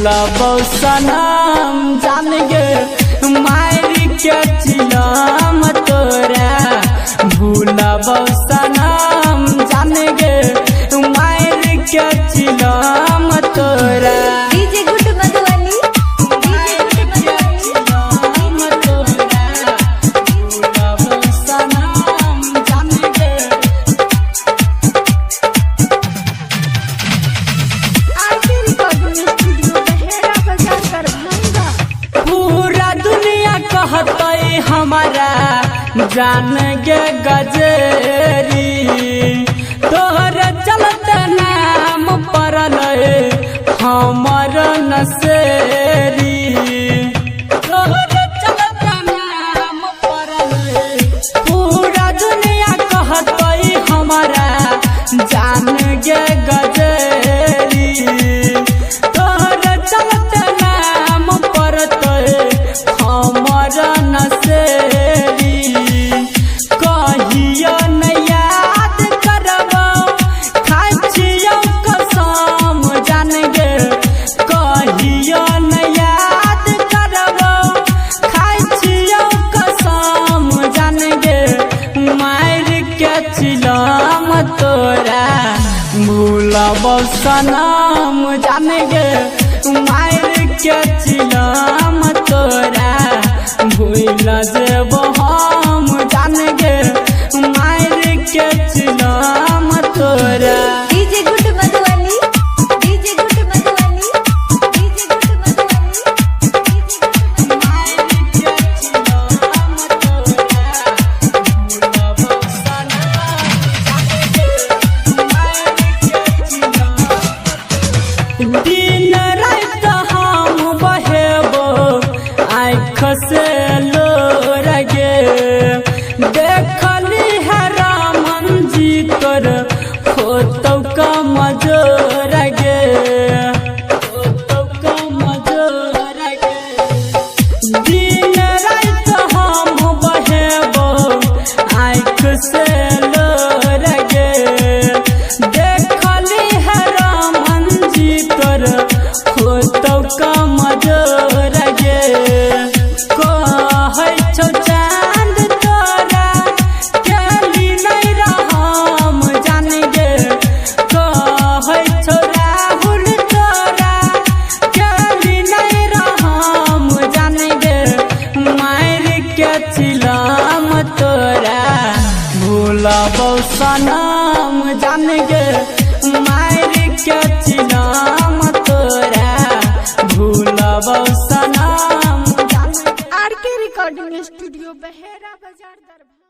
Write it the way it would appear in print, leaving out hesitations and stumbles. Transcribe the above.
भूलबौ सनम जान गे मार के चिलम तोरा। भूलबौ सनम जान गे मार के चिलम तोरा। डीजे गुड मधुबनी हमारा जान गे गजेरी तोहर चलते नाम पड़ल हमर नसेरी। तोहर चलते नाम पड़ल पूरा दुनिया कहतई हमारा जान गे गजेरी। तोहर चलते नाम पड़तई हमर नसेरी। कहियो न याद करबो खाइ छियौ कसम जान गे। कहियो न याद करबो खाइ छियौ कसम जान गे। मार के चिलम तोरा भूलबौ सनम जान गे। मार के चिलम तोरा भूल जेबो हम जान गे। मार के चिलम तोरा। DJ good Madhubani DJ good Madhubani DJ good Madhubani. मार के चिलम तोरा भूलबौ सनम जान गे। मार के चिलम दिन रात हम बहेबो आँख से लोर गे। देखली है रामन जी तोर होतौ कमजोर गे। होतौ कमजोर गे। दिन रात हम बहेबो आँख से लोर गे। देखली है रामन जी तोर होतौ कमजोर गे। कहै छौ चाँद तोरा केली नहीं रहम जान गे। कहै छौ राहुल तोरा केली नहीं रहम जान गे। मार के चिलम तोरा भूलबौ सनम जान गे। मार के चिलम तोरा भूलबौ सनम जान गे। आर के रिकॉर्डिंग स्टूडियो बहेरा बाजार दरभंगा।